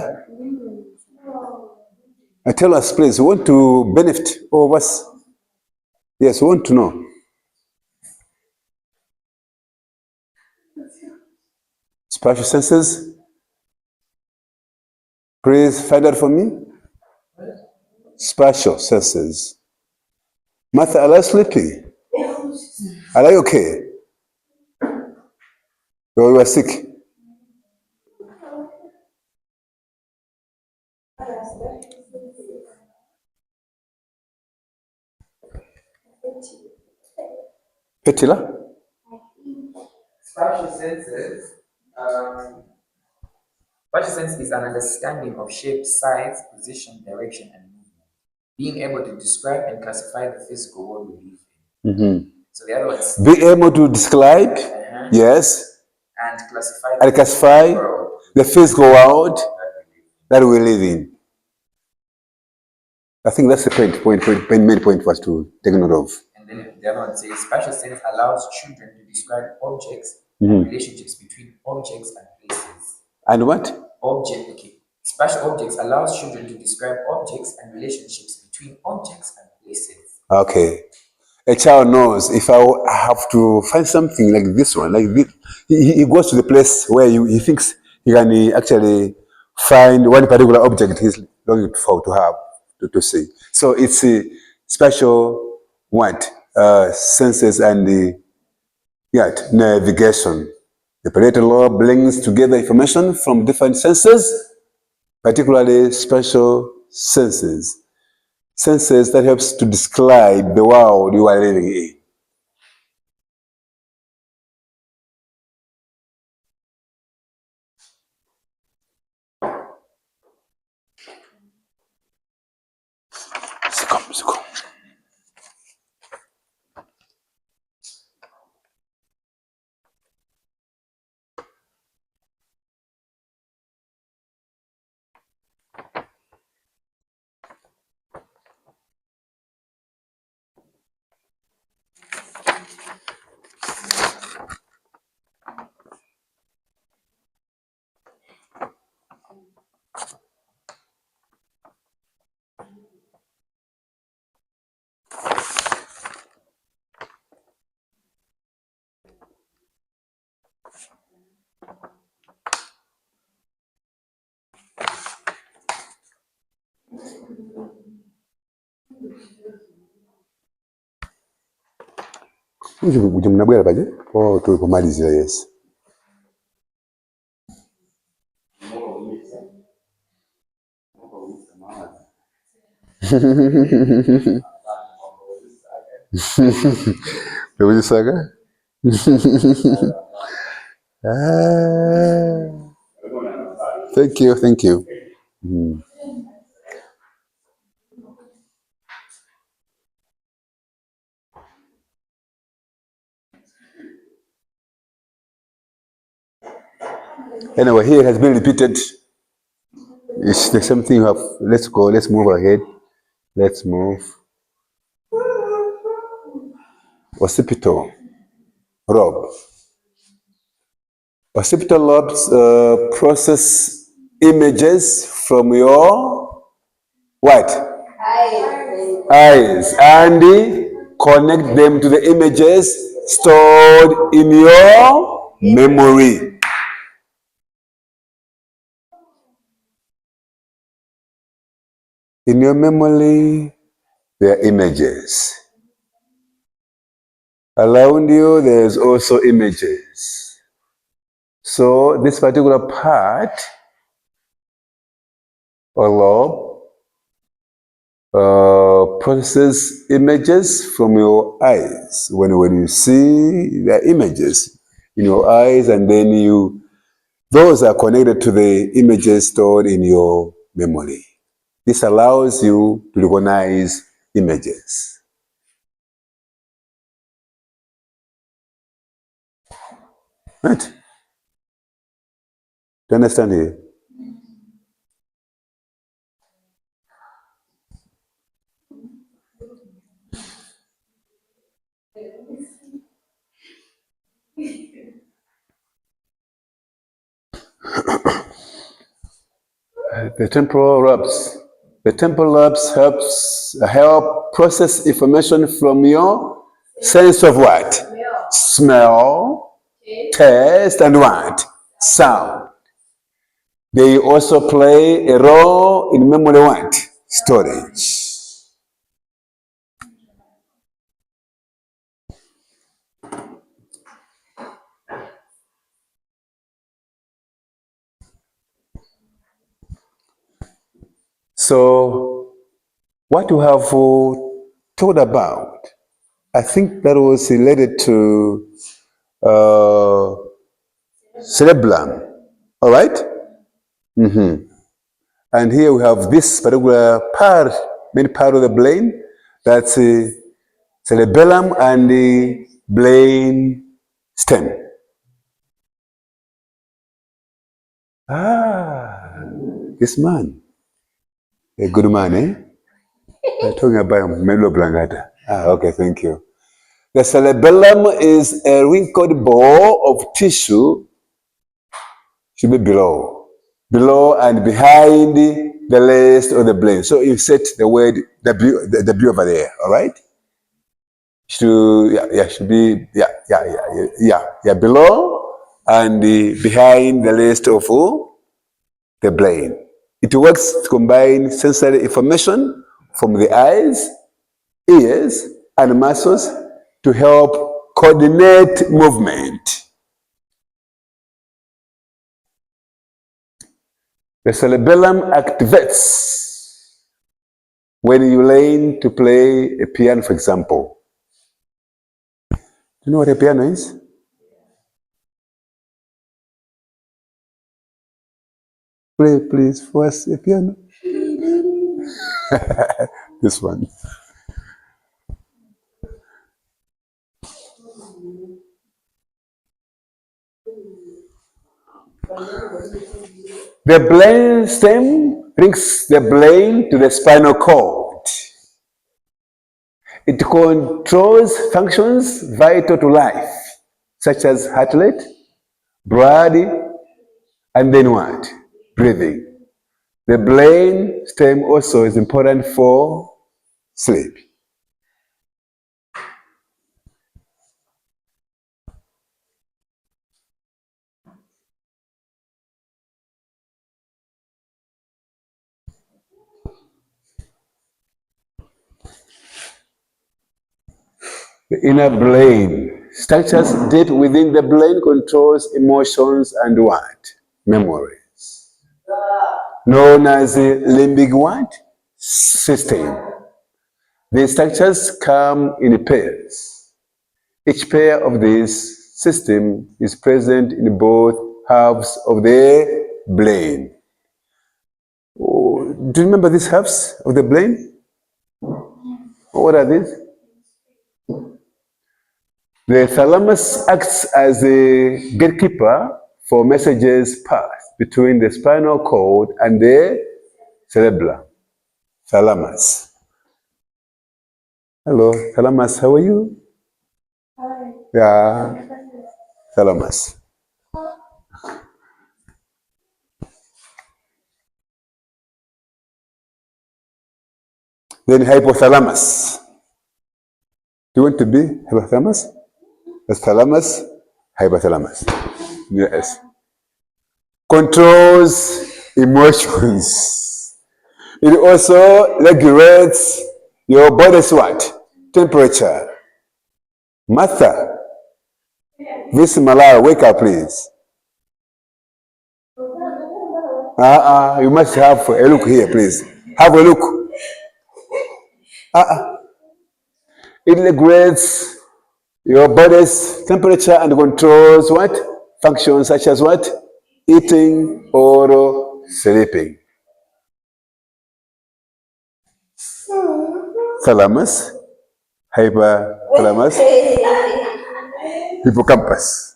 Tell us, please. We want to benefit all of us. Yes, we want to know. Special senses. Please find out for me. Special senses. Martha, are you sleeping? Are you okay? Or you are sick? Petila? Spatial senses. Spatial sense is an understanding of shape, size, position, direction, and movement. Being able to describe and classify the physical world we live in. Mm-hmm. So the other ones. Be able to describe, yes, and and classify the physical world that we live in. I think that's the main point for us to take note of. And then the other one says spatial sense allows children to describe objects and relationships between objects and places. And what? Spatial objects allows children to describe objects and relationships between objects and places. Okay. A child knows if I have to find something like this one, like this, he goes to the place where he thinks he can actually find one particular object he's longing for to have, to see. So it's a special what? Senses and the navigation. The parietal lobe brings together information from different senses, particularly special senses. Senses that helps to describe the world you are living in. Mnabwera paje? Oh, tulikomalizia yes. Saga? Thank you, thank you. Anyway, here it has been repeated. It's the same thing you have. Let's go, let's move ahead. Let's move. Occipital lobe. Occipital lobes process images from your what? Eyes. And connect them to the images stored in your memory. In your memory, there are images. Around you, there's also images. So this particular part or lobe processes images from your eyes. When you see the images in your eyes, and then those are connected to the images stored in your memory. This allows you to recognize images. Right? Do you understand here? The temporal lobes. The temporal lobes help process information from your sense of what? Smell, taste, and what? Sound. They also play a role in memory what? Storage. So, what we have talked about, I think that was related to cerebellum. All right? And here we have this particular part, main part of the brain, that's cerebellum and the brain stem. This man, a good man, eh? We're talking about Melo Blangata. Okay, thank you. The cerebellum is a wrinkled ball of tissue, should be below and behind the rest of the brain. So you set the word W over there, all right? Should be below and behind the rest of the brain. It works to combine sensory information from the eyes, ears, and muscles to help coordinate movement. The cerebellum activates when you learn to play a piano, for example. Do you know what a piano is? Play, please, for us a piano. This one. The brain stem links the brain to the spinal cord. It controls functions vital to life, such as heart rate, blood, and then what? Breathing. The brain stem also is important for sleep. The inner brain. Structures deep within the brain controls emotions and what? Memories. Known as the limbic what? System. These structures come in pairs. Each pair of this system is present in both halves of the brain. Do you remember these halves of the brain? What are these? The thalamus acts as a gatekeeper for messages passed between the spinal cord and the cerebellum. Thalamus. Hello, thalamus, how are you? Hi. Yeah, thalamus. Then hypothalamus. Do you want to be hypothalamus? That's thalamus, hypothalamus. Yes. Controls emotions. It also regulates your body's what? Temperature. Martha, Miss Malaya, wake up, please. You must have a look here, please. Have a look. It regulates your body's temperature and controls what? Functions such as what? Eating or sleeping. Thalamus, hypothalamus, hippocampus.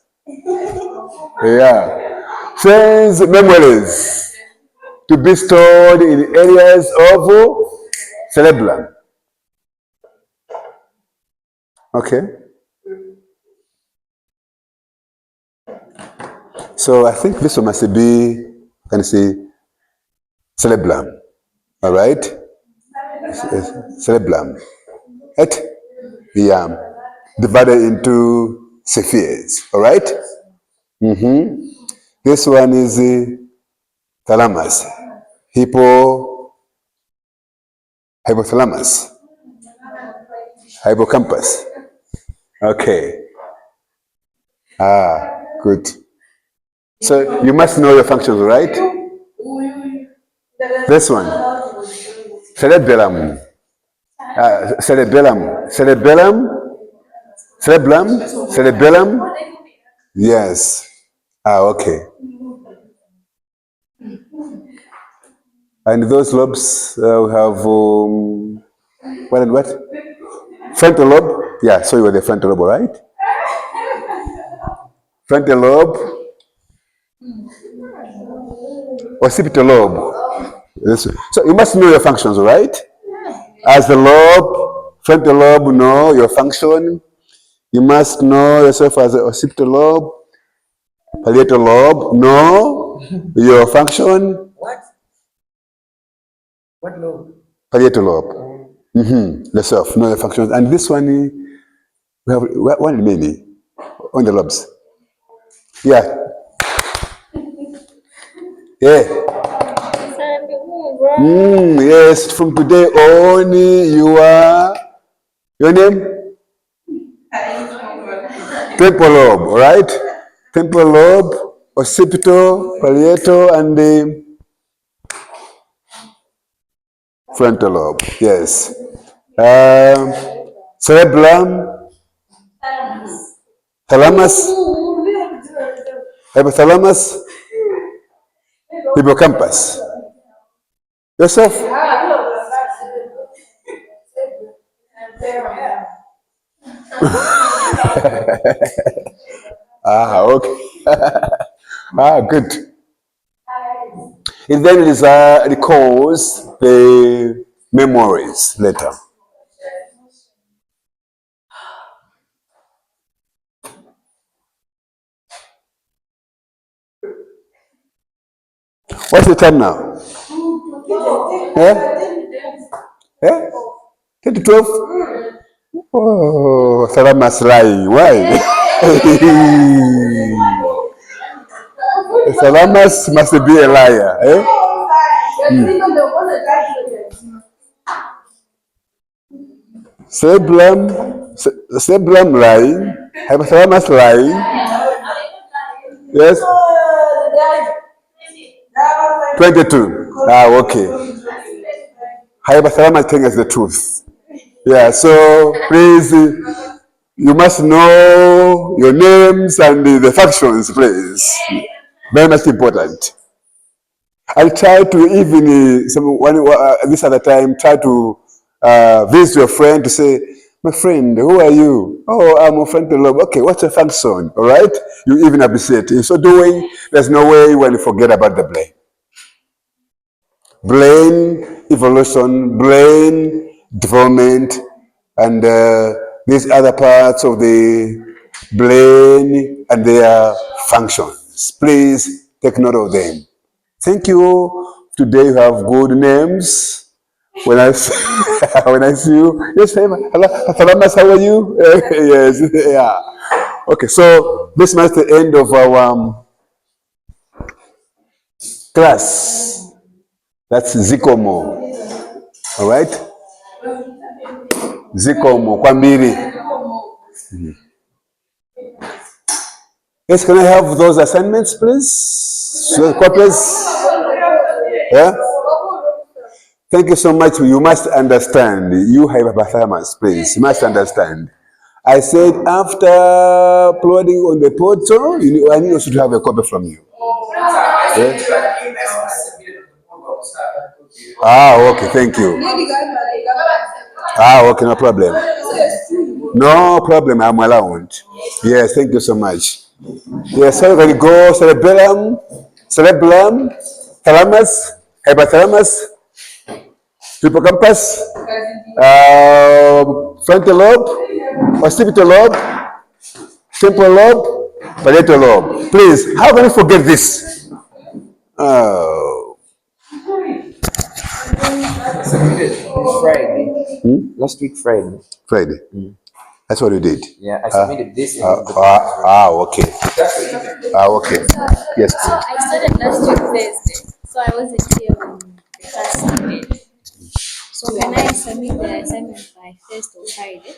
Yeah. Sends memories to be stored in areas of cerebellum. Okay. So I think this one must be, can you see, cerebellum. All right? Cerebellum. Right? Yeah. Divided into spheres. All right? This one is thalamus. Hypothalamus. Hippocampus. Okay. Good. So you must know your functions, right? This one. Cerebellum. Cerebellum. Yes. Okay. And those lobes we have what and what? Frontal lobe. Yeah, so you were the frontal lobe, right? Frontal lobe. Occipital lobe. So you must know your functions, right? As the lobe, frontal lobe, know your function. You must know yourself as the occipital lobe, parietal lobe, know your function. What lobe? Parietal lobe. Yourself, know your functions. And this one, we have one remaining on the lobes. Yeah. Yeah. Yes, from today on, you are, your name? Temporal lobe, all right? Temporal lobe, occipital, parietal, and the frontal lobe, yes. Cerebellum, thalamus, hypothalamus, hippocampus. Yourself? Okay. Good. It then recalls the memories later. What's the time now? Yeah? 10 to 12? Oh, Thalamus lying. Why? Thalamus must be a liar. Eh? Cerebellum lying. Hypothalamus lying. Yes? 22. Okay. Hypothalamus telling us the truth. Yeah, so please, you must know your names and the functions, please. Very much important. I'll try to even, this other time, try to visit your friend to say, my friend, who are you? Oh, I'm a friend to love. Okay, what's your function? All right? You even appreciate it. In so doing, there's no way when you forget about the brain. Brain evolution, brain development, and these other parts of the brain and their functions. Please take note of them. Thank you. Today you have good names. When I see, when I see you, yes, Thalamus, how are you? Yes, yeah. Okay, so this marks the end of our class. That's Zikomo. All right? Zikomo, Kwambiri. Yes, can I have those assignments, please? So, copies? Yeah? Thank you so much. You must understand. You hypothalamus, please. You must understand. I said after uploading on the portal, I need also to have a copy from you. Yeah? Okay, thank you. Okay, no problem. No problem, I'm allowed. Yes, thank you so much. Yes, so we go cerebellum, thalamus, hypothalamus, hippocampus, frontal lobe, occipital lobe, temporal lobe, parietal lobe. Please, how can you forget this? Submitted Friday. Last week Friday. Friday. That's what you did. Yeah, I submitted this in the Okay. Okay. Yes. So I started last week Thursday. So I wasn't here when the class started. So when I submit the assignment by Thursday or Friday,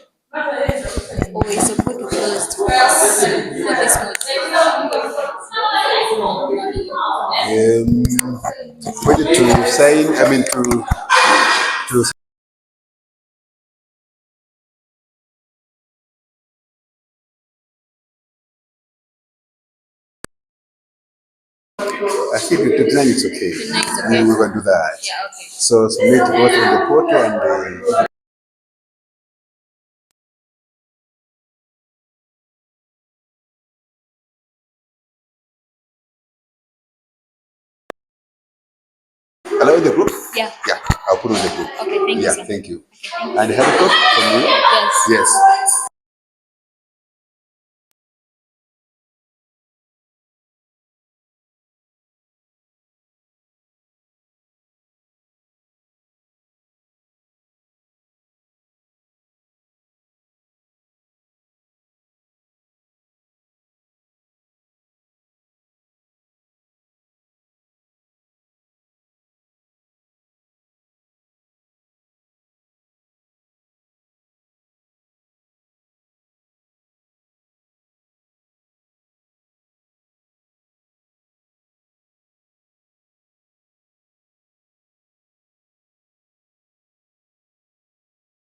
or is supposed to close for this Whether to sign, I mean to I think to design it's okay. We will do that. Yeah, okay. So submit both on the portal and allow the group? Yeah. Yeah, I'll put on the group. Okay, thank you, Yeah, sir. thank you. Okay, thank you. And have a talk from you? Yes. Yes.